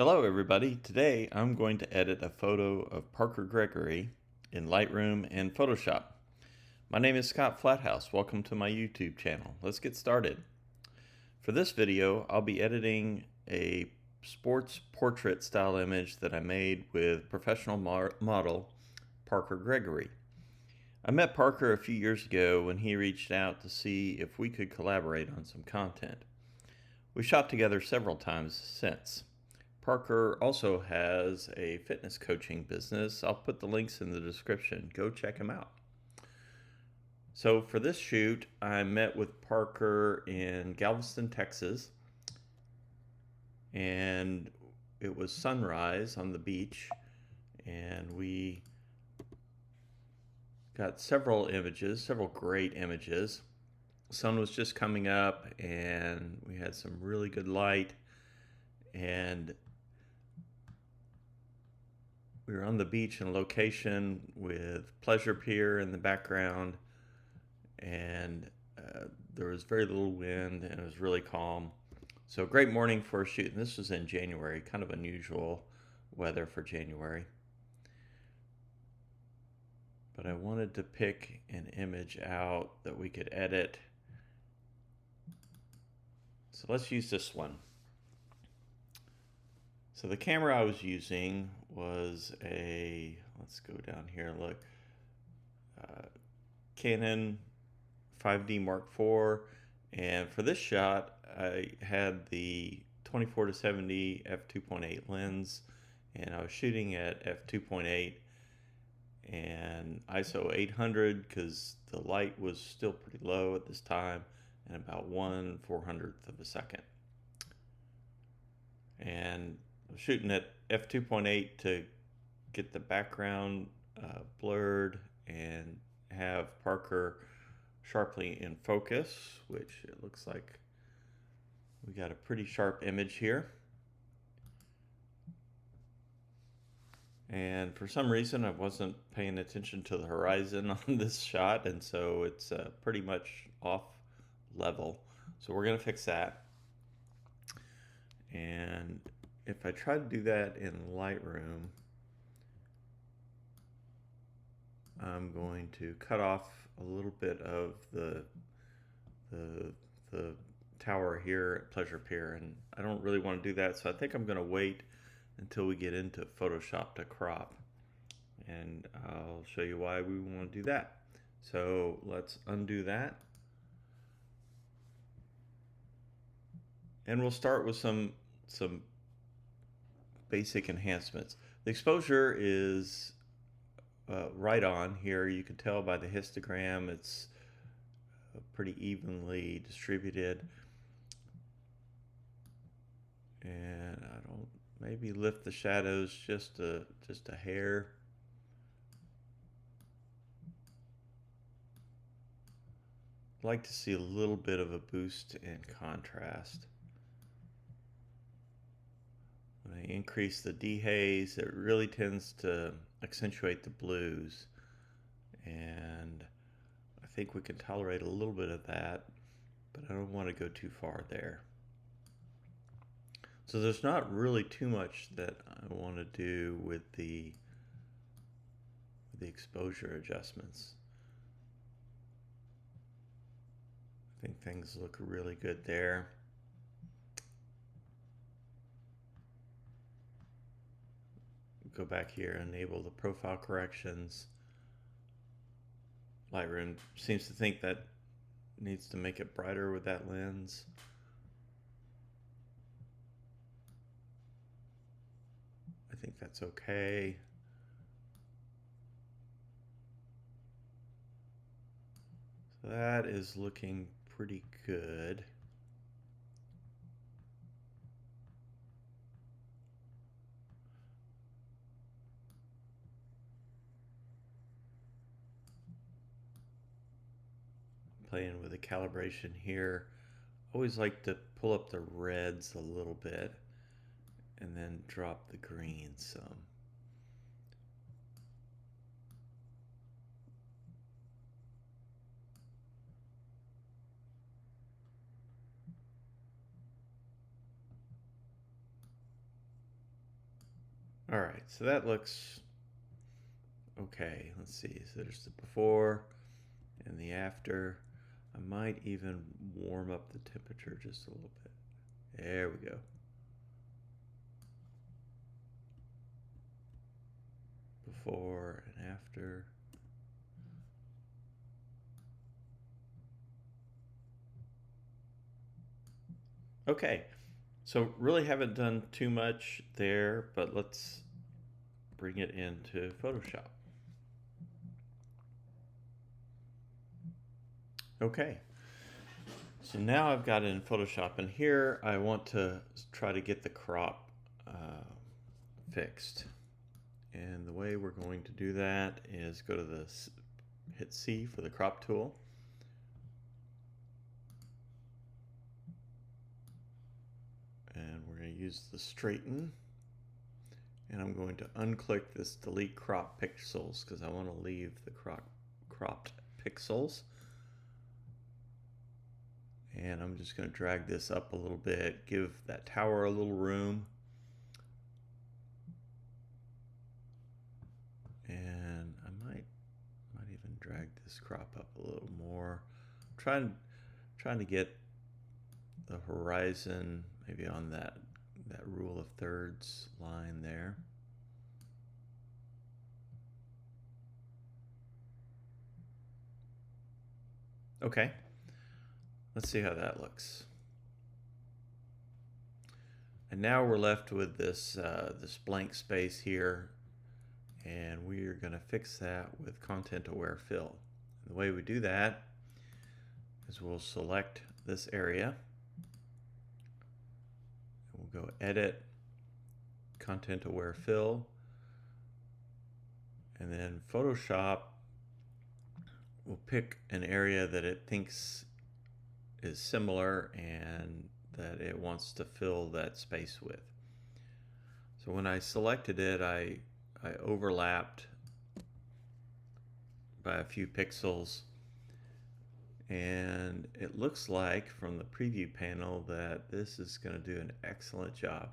Hello everybody. Today I'm going to edit a photo of Parker Gregory in Lightroom and Photoshop. My name is Scott Flathouse. Welcome to my YouTube channel. Let's get started. For this video, I'll be editing a sports portrait style image that I made with professional model Parker Gregory. I met Parker a few years ago when he reached out to see if we could collaborate on some content. We shot together several times since. Parker also has a fitness coaching business. I'll put the links in the description. Go check him out. So for this shoot, I met with Parker in Galveston, Texas, and it was sunrise on the beach, and we got several great images. The sun was just coming up, and we had some really good light, and we were on the beach in a location with Pleasure Pier in the background, and there was very little wind, and it was really calm. So great morning for a shoot. And this was in January, kind of unusual weather for January. But I wanted to pick an image out that we could edit. So let's use this one. So the camera I was using was let's go down here, look, Canon 5D Mark IV, and for this shot I had the 24-70 f2.8 lens, and I was shooting at f2.8 and ISO 800 because the light was still pretty low at this time, and about 1/400th of a second. And I'm shooting at f2.8 to get the background blurred and have Parker sharply in focus, which it looks like we got a pretty sharp image here. And for some reason I wasn't paying attention to the horizon on this shot, and so it's pretty much off level. So we're going to fix that. And if I try to do that in Lightroom, I'm going to cut off a little bit of the tower here at Pleasure Pier, and I don't really want to do that, so I think I'm going to wait until we get into Photoshop to crop, and I'll show you why we want to do that. So let's undo that, and we'll start with some basic enhancements. The exposure is right on here. You can tell by the histogram it's pretty evenly distributed, and I don't maybe lift the shadows just a hair. I'd like to see a little bit of a boost in contrast. When I increase the dehaze, it really tends to accentuate the blues, and I think we can tolerate a little bit of that, but I don't want to go too far there. So there's not really too much that I want to do with the exposure adjustments. I think things look really good there. Go back here and enable the profile corrections. Lightroom seems to think that needs to make it brighter with that lens. I think that's okay. So that is looking pretty good. Playing with the calibration here. Always like to pull up the reds a little bit and then drop the greens some. All right, so that looks okay. Let's see. So there's the before and the after. I might even warm up the temperature just a little bit. There we go. Before and after. Okay, so really haven't done too much there, but let's bring it into Photoshop. Okay, so now I've got it in Photoshop, and here I want to try to get the crop fixed. And the way we're going to do that is go to hit C for the crop tool. And we're going to use the straighten. And I'm going to unclick this delete crop pixels because I want to leave the cropped pixels. And I'm just going to drag this up a little bit, give that tower a little room. And I might even drag this crop up a little more. Trying to get the horizon maybe on that rule of thirds line there. Okay, let's see how that looks. And now we're left with this blank space here, and we are going to fix that with content aware fill. And the way we do that is we'll select this area. We'll go edit, content aware fill, and then Photoshop will pick an area that it thinks is similar and that it wants to fill that space with. So when I selected it, I overlapped by a few pixels, and it looks like from the preview panel that this is going to do an excellent job.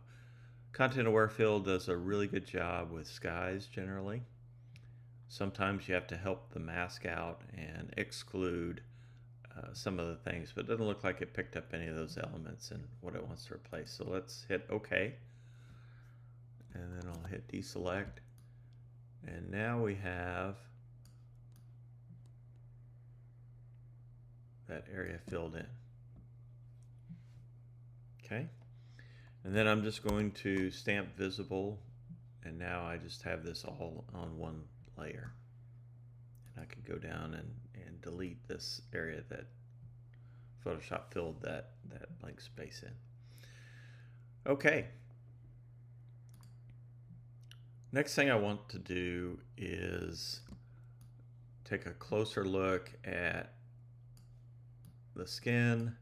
Content aware fill does a really good job with skies generally. Sometimes you have to help the mask out and exclude some of the things, but it doesn't look like it picked up any of those elements and what it wants to replace. So let's hit OK, and then I'll hit deselect, and now we have that area filled in. Okay, and then I'm just going to stamp visible, and now I just have this all on one layer. And I could go down and delete this area that Photoshop filled that blank space in. Okay. Next thing I want to do is take a closer look at the skin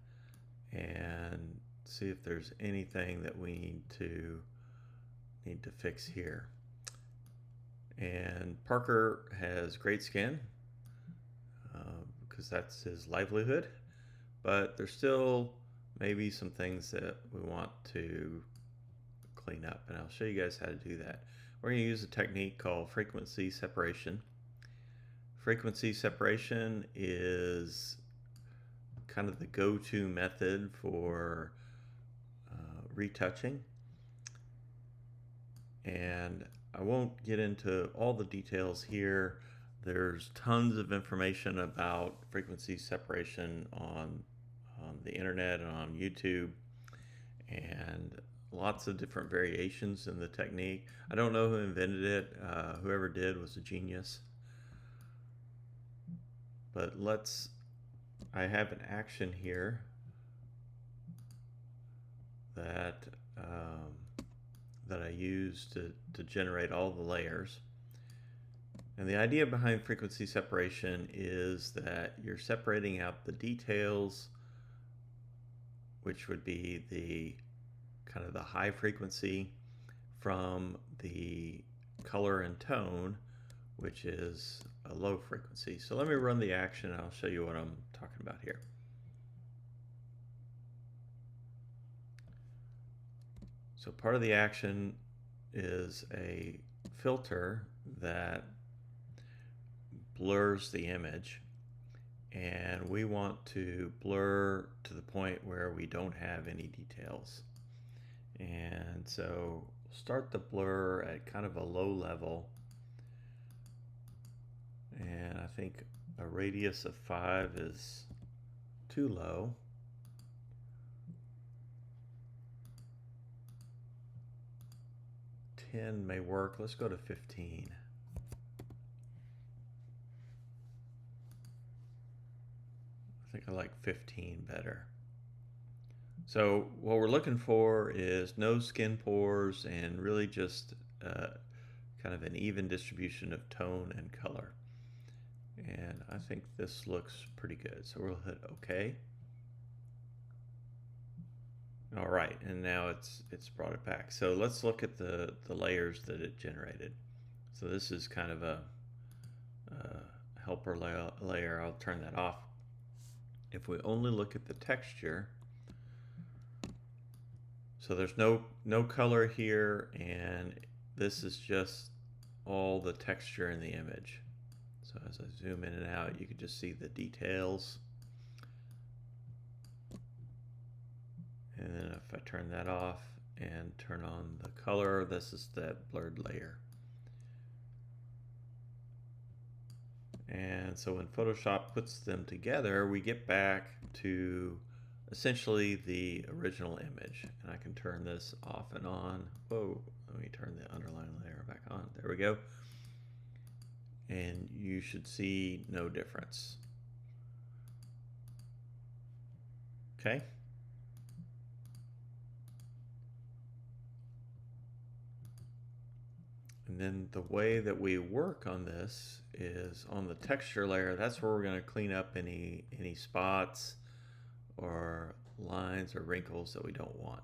and see if there's anything that we need to fix here. And Parker has great skin because that's his livelihood, but there's still maybe some things that we want to clean up, and I'll show you guys how to do that. We're going to use a technique called frequency separation. Frequency separation is kind of the go-to method for retouching, and I won't get into all the details here. There's tons of information about frequency separation on the internet and on YouTube, and lots of different variations in the technique. I don't know who invented it. Whoever did was a genius. But I have an action here that I use to generate all the layers. And the idea behind frequency separation is that you're separating out the details, which would be the kind of the high frequency, from the color and tone, which is a low frequency. So let me run the action and I'll show you what I'm talking about here. So part of the action is a filter that blurs the image, and we want to blur to the point where we don't have any details. And so start the blur at kind of a low level, and I think a radius of 5 is too low. Ten may work. Let's go to 15. I think I like 15 better. So what we're looking for is no skin pores and really just kind of an even distribution of tone and color. And I think this looks pretty good. So we'll hit OK. All right, and now it's brought it back. So let's look at the layers that it generated. So this is kind of a helper layer. I'll turn that off. If we only look at the texture, so there's no color here, and this is just all the texture in the image. So as I zoom in and out, you can just see the details. And then if I turn that off and turn on the color, this is that blurred layer. And so when Photoshop puts them together, we get back to essentially the original image. And I can turn this off and on. Whoa, let me turn the underlying layer back on. There we go. And you should see no difference. Okay. And then the way that we work on this is on the texture layer. That's where we're going to clean up any spots or lines or wrinkles that we don't want.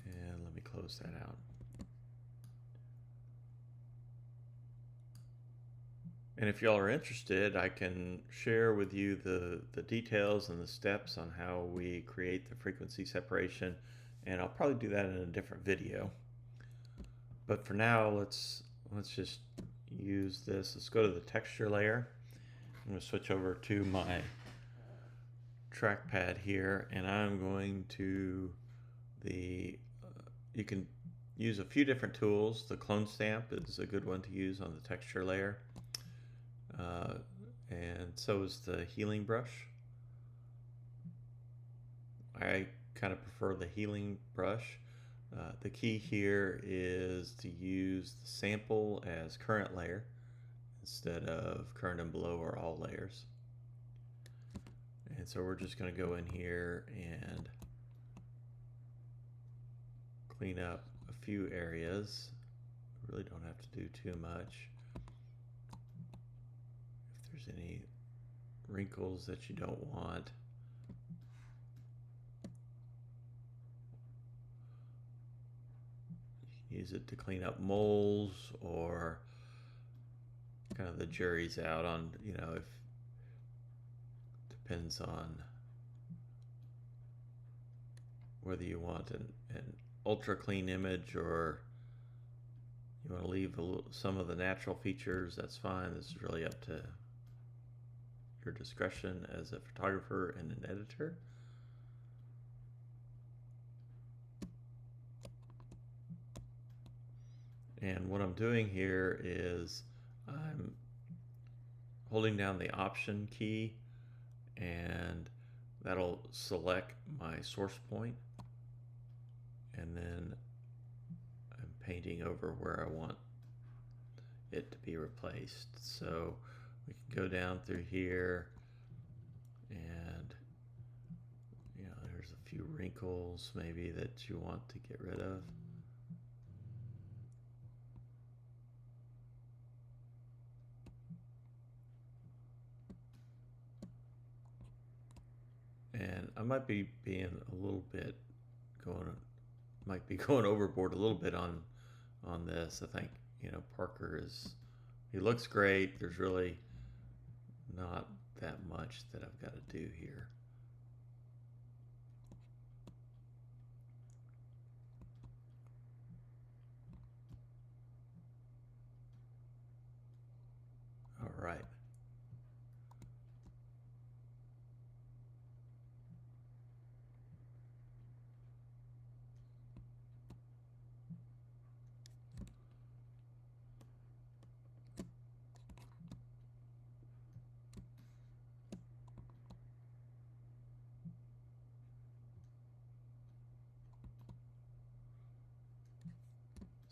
And let me close that out. And if y'all are interested, I can share with you the details and the steps on how we create the frequency separation. And I'll probably do that in a different video. But for now, let's just use this. Let's go to the texture layer. I'm going to switch over to my trackpad here, and I'm going to you can use a few different tools. The clone stamp is a good one to use on the texture layer, and so is the healing brush. I kind of prefer the healing brush. The key here is to use the sample as current layer instead of current and below or all layers. And so we're just going to go in here and clean up a few areas. Really don't have to do too much. If there's any wrinkles that you don't want, use it to clean up moles, or kind of the jury's out on, if depends on whether you want an ultra clean image or you want to leave some of the natural features. That's fine. This is really up to your discretion as a photographer and an editor. And what I'm doing here is I'm holding down the Option key, and that'll select my source point, and then I'm painting over where I want it to be replaced. So we can go down through here, and there's a few wrinkles maybe that you want to get rid of. And I might be being a little bit going overboard a little bit on this. I think, Parker he looks great. There's really not that much that I've got to do here.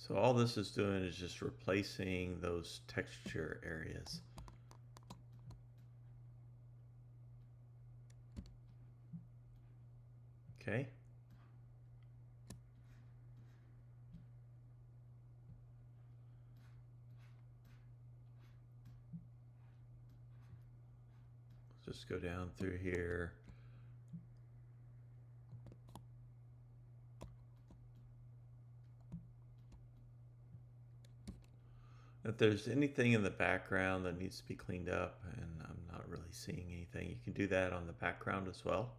So all this is doing is just replacing those texture areas. Okay. Just go down through here. If there's anything in the background that needs to be cleaned up, and I'm not really seeing anything, you can do that on the background as well.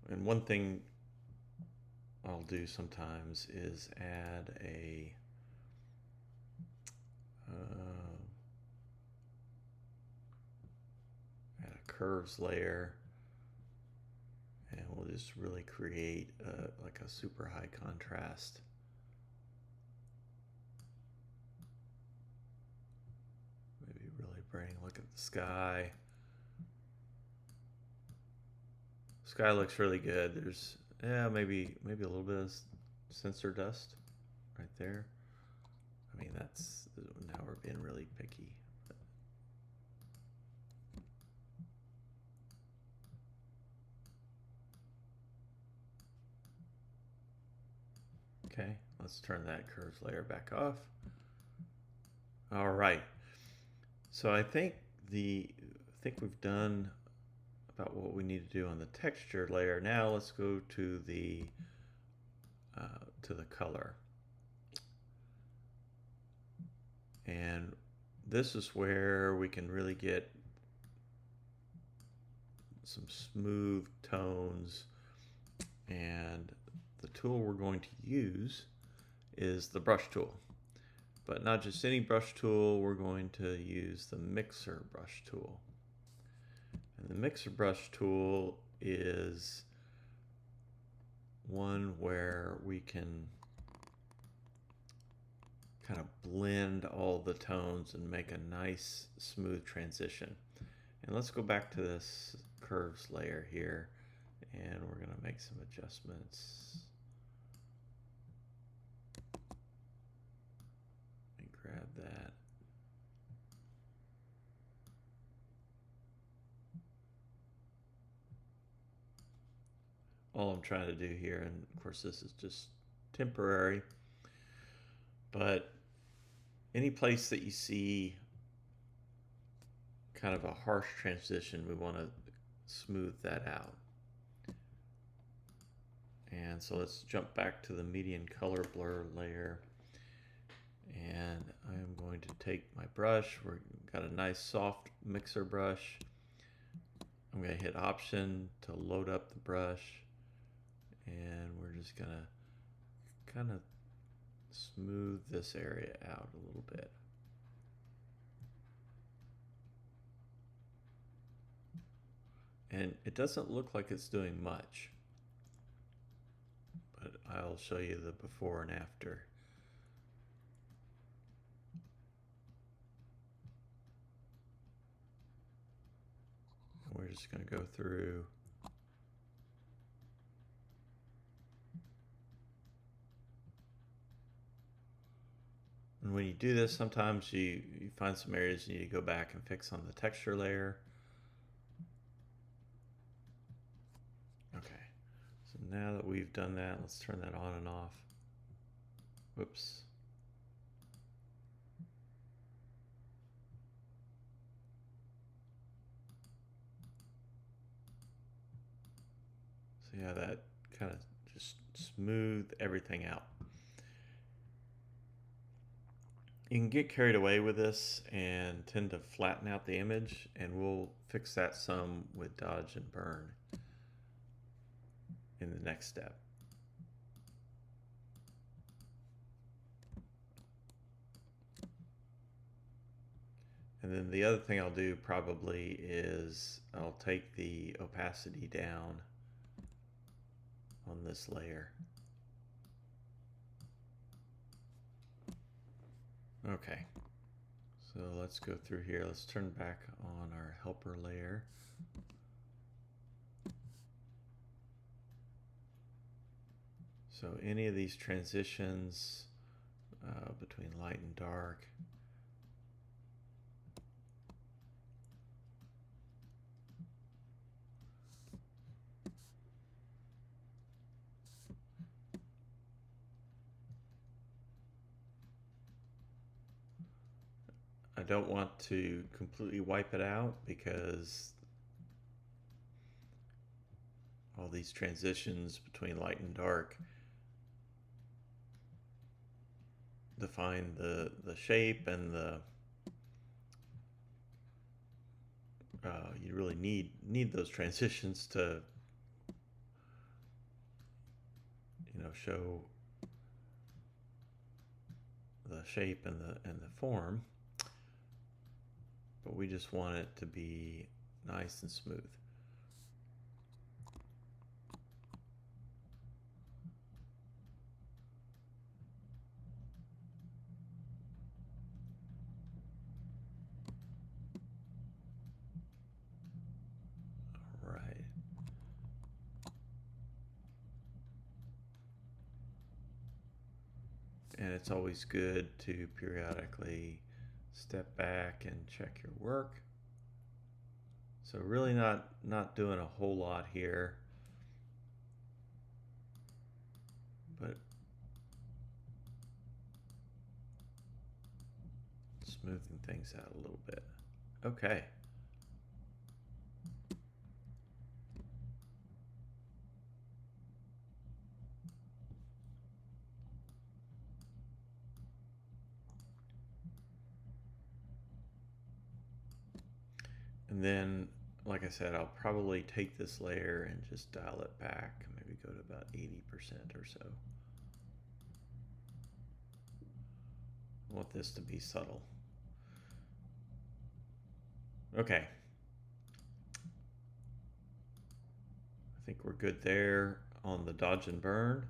And one thing I'll do sometimes is add a curves layer, and we'll just really create like a super high contrast. Maybe really bring, look at the sky. Sky looks really good. There's maybe a little bit of sensor dust right there. I mean, that's, now we're being really picky. Okay, let's turn that curves layer back off. All right. So I think we've done about what we need to do on the texture layer. Now let's go to the color. And this is where we can really get some smooth tones, and the tool we're going to use is the brush tool. But not just any brush tool, we're going to use the mixer brush tool. And the mixer brush tool is one where we can kind of blend all the tones and make a nice smooth transition. And let's go back to this curves layer here, and we're going to make some adjustments. Let me grab that. All I'm trying to do here, and of course this is just temporary, but any place that you see kind of a harsh transition, we want to smooth that out. And so let's jump back to the median color blur layer, and I am going to take my brush. We've got a nice soft mixer brush. I'm going to hit Option to load up the brush, and we're just going to kind of smooth this area out a little bit. And it doesn't look like it's doing much, but I'll show you the before and after. And we're just going to go through. And when you do this, sometimes you find some areas you need to go back and fix on the texture layer. Okay, so now that we've done that, let's turn that on and off. Whoops. So yeah, that kind of just smoothed everything out. You can get carried away with this and tend to flatten out the image, and we'll fix that some with dodge and burn in the next step. And then the other thing I'll do probably is I'll take the opacity down on this layer. Okay, so let's go through here. Let's turn back on our helper layer. So any of these transitions between light and dark, I don't want to completely wipe it out because all these transitions between light and dark define the shape and the you really need those transitions to show the shape and the form, but we just want it to be nice and smooth. All right. And it's always good to periodically step back and check your work. So really not doing a whole lot here, but smoothing things out a little bit. Okay. And then, like I said, I'll probably take this layer and just dial it back, maybe go to about 80% or so. I want this to be subtle. Okay. I think we're good there on the dodge and burn.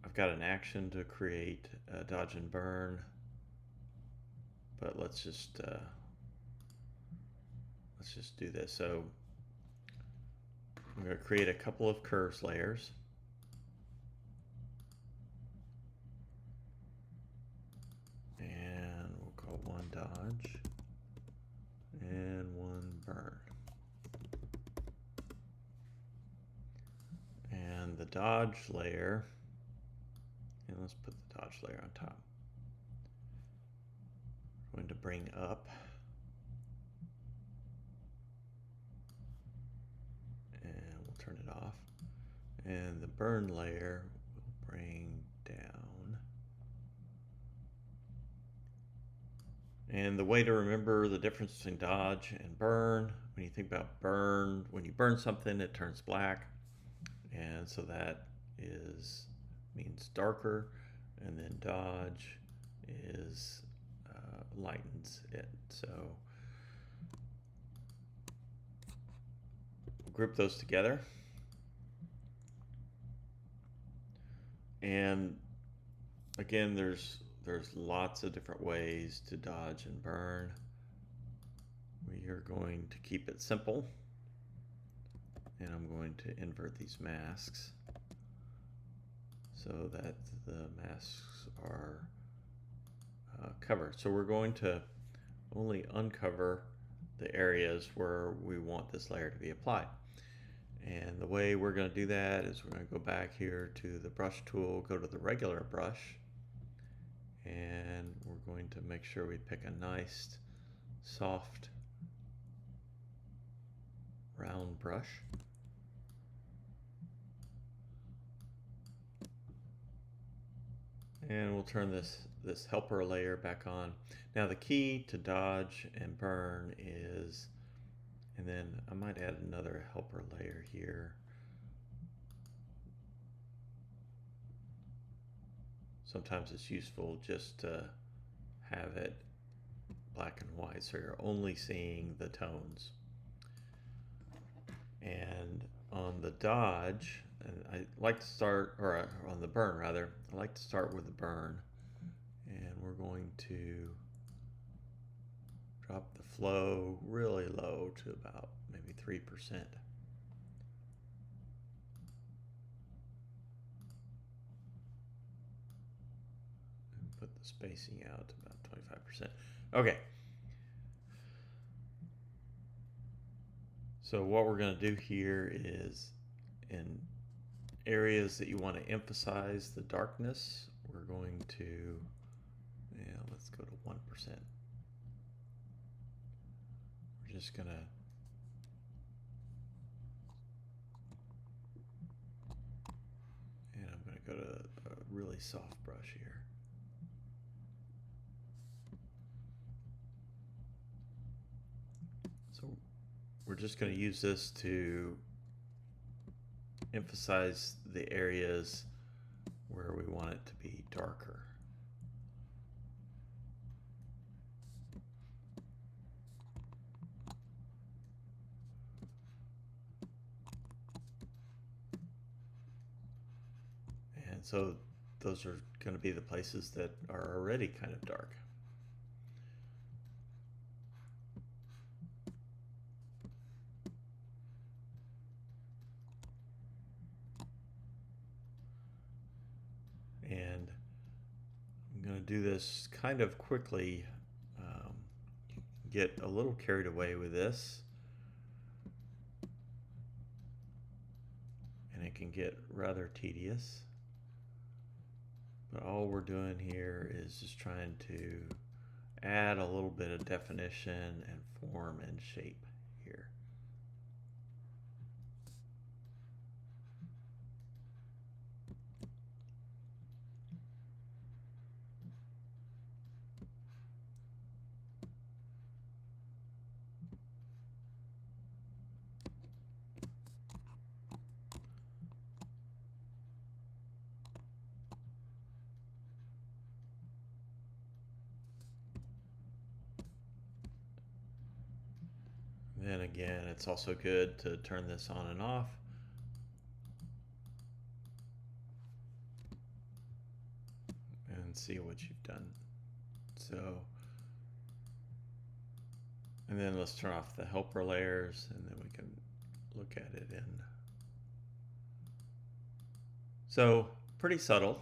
I've got an action to create a dodge and burn, but let's just do this. So I'm going to create a couple of curves layers. And we'll call one dodge and one burn. And the dodge layer, and let's put the dodge layer on top. We're going to bring up. And we'll turn it off. And the burn layer will bring down. And the way to remember the difference between dodge and burn, when you think about burn, when you burn something, it turns black. And so that means darker, and then dodge lightens it. So we'll group those together. And again, there's lots of different ways to dodge and burn. We are going to keep it simple, and I'm going to invert these masks so that the masks are covered. So we're going to only uncover the areas where we want this layer to be applied. And the way we're going to do that is we're going to go back here to the brush tool, go to the regular brush, and we're going to make sure we pick a nice, soft, round brush. And we'll turn this helper layer back on. Now the key to dodge and burn is, and then I might add another helper layer here. Sometimes it's useful just to have it black and white so you're only seeing the tones. And on the dodge, and I like to start, or on the burn rather, I like to start with the burn. And we're going to drop the flow really low to about maybe 3%. put the spacing out to about 25%. Okay. So what we're going to do here is in areas that you want to emphasize the darkness, we're going to, let's go to 1%. We're just going to and I'm going to go to a really soft brush here. So we're just going to use this to emphasize the areas where we want it to be darker. And so those are going to be the places that are already kind of dark. And I'm going to do this kind of quickly. Get a little carried away with this, and it can get rather tedious. But all we're doing here is just trying to add a little bit of definition and form and shape here. Then again, it's also good to turn this on and off. And see what you've done. So, and then let's turn off the helper layers, and then we can look at it in. So, pretty subtle.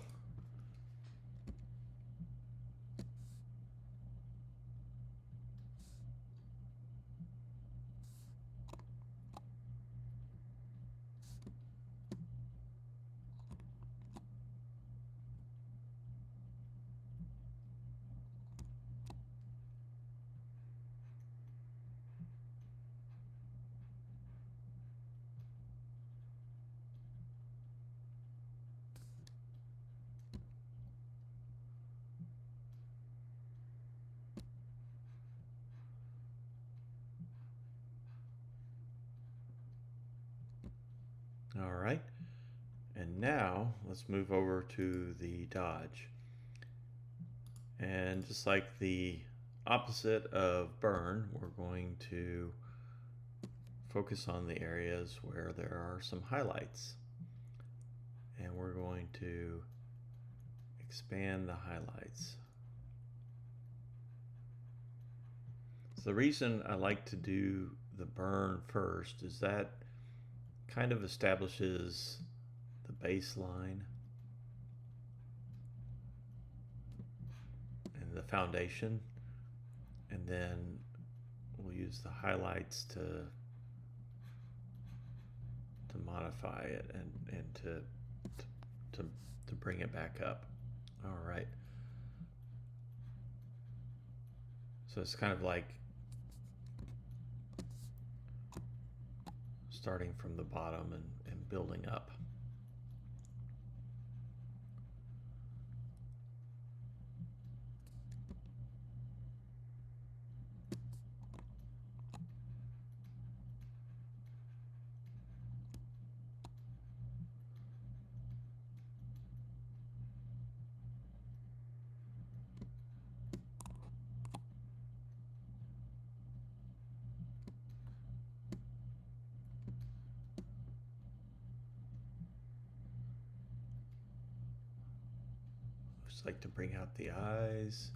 All right, and now let's move over to the dodge. And just like the opposite of burn, we're going to focus on the areas where there are some highlights. And we're going to expand the highlights. So the reason I like to do the burn first is that kind of establishes the baseline and the foundation, and then we'll use the highlights to modify it and to bring it back up. All right. So it's kind of like starting from the bottom and building up. Just like to bring out the eyes.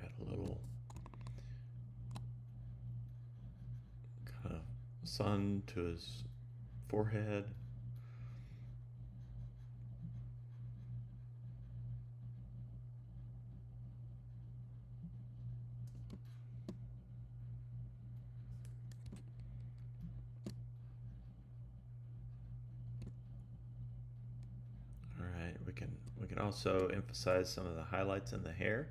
Add a little kind of sun to his forehead. All right, we can also emphasize some of the highlights in the hair.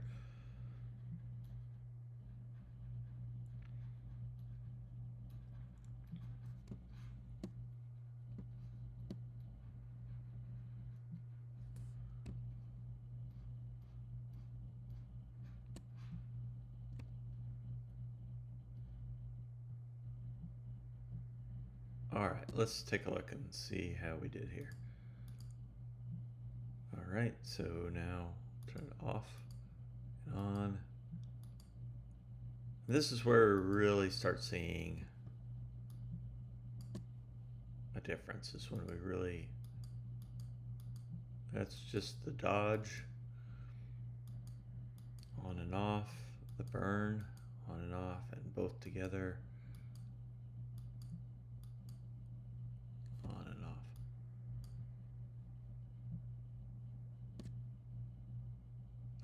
All right, let's take a look and see how we did here. All right, so now turn it off and on. This is where we really start seeing a difference. This is when we really, that's just the dodge, on and off, the burn, on and off, and both together, on and off.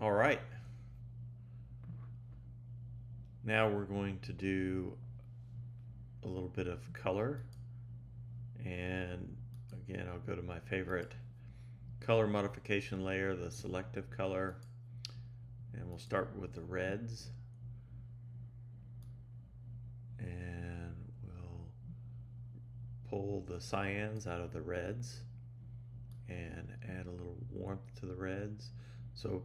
All right. Now we're going to do a little bit of color. And again, I'll go to my favorite color modification layer, the selective color. And we'll start with the reds. And we'll pull the cyans out of the reds and add a little warmth to the reds. So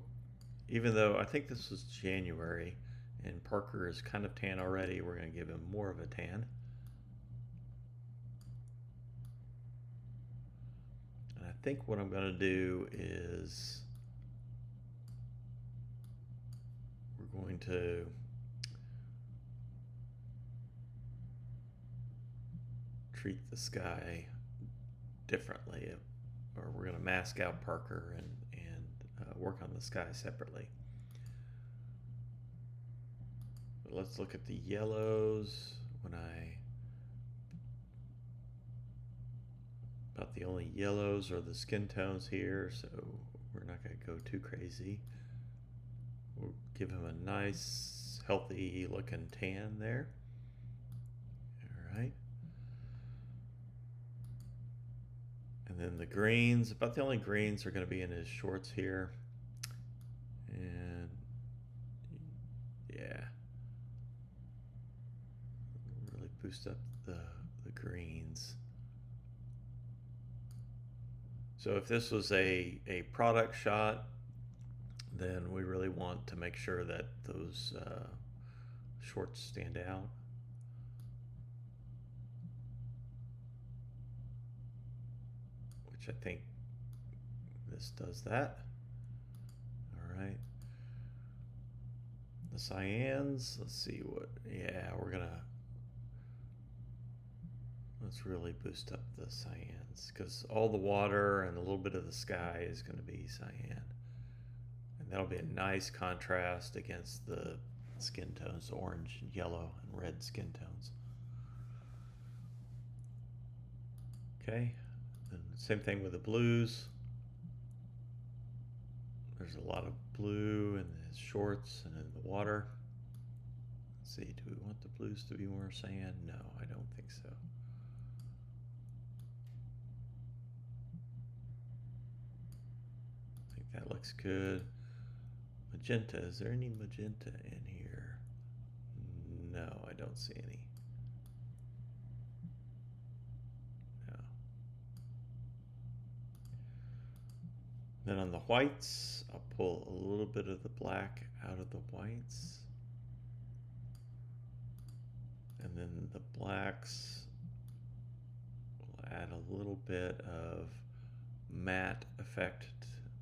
even though I think this was January and Parker is kind of tan already, we're going to give him more of a tan. And I think what I'm going to do is we're going to treat the sky differently, or we're going to mask out Parker and work on the sky separately. But let's look at the yellows. About the only yellows are the skin tones here, so we're not going to go too crazy. We'll give him a nice, healthy looking tan there. All right. And then the greens, about the only greens are going to be in his shorts here. And yeah, really boost up the greens. So if this was a product shot, then we really want to make sure that those shorts stand out. Which I think this does that. All right. The cyans, let's see what, yeah, let's really boost up the cyans because all the water and a little bit of the sky is going to be cyan. And that'll be a nice contrast against the skin tones, orange, yellow, and red skin tones. Okay, and same thing with the blues. There's a lot of blue in his shorts and in the water. Let's see, do we want the blues to be more cyan? No, I don't think so. I think that looks good. Magenta, is there any magenta in here? No, I don't see any. No. Then on the whites, I'll pull a little bit of the black out of the whites. And then the blacks, we'll add a little bit of matte effect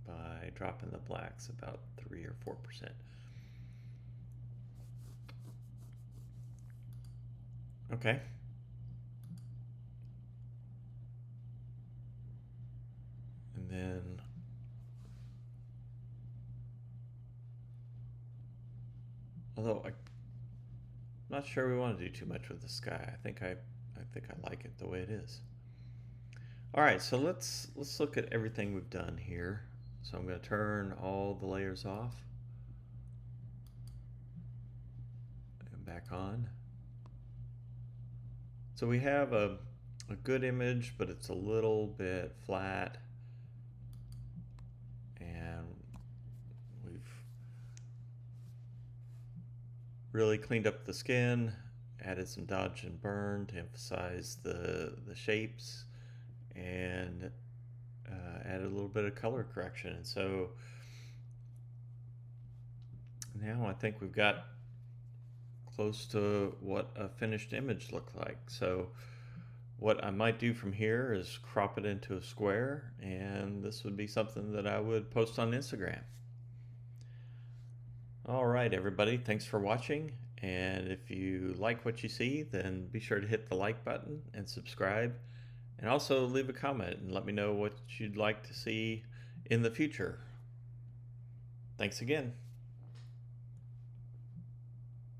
by dropping the blacks about 3 or 4%. Okay. And then although I'm not sure we want to do too much with the sky. I think I think I like it the way it is. All right, so let's look at everything we've done here. So I'm going to turn all the layers off and back on. So we have a good image, but it's a little bit flat, and we've really cleaned up the skin, added some dodge and burn to emphasize the shapes, and added a little bit of color correction. And so now I think we've got close to what a finished image looked like. So what I might do from here is crop it into a square, and this would be something that I would post on Instagram. All right, everybody, thanks for watching. And if you like what you see, then be sure to hit the like button and subscribe. And also leave a comment and let me know what you'd like to see in the future. Thanks again.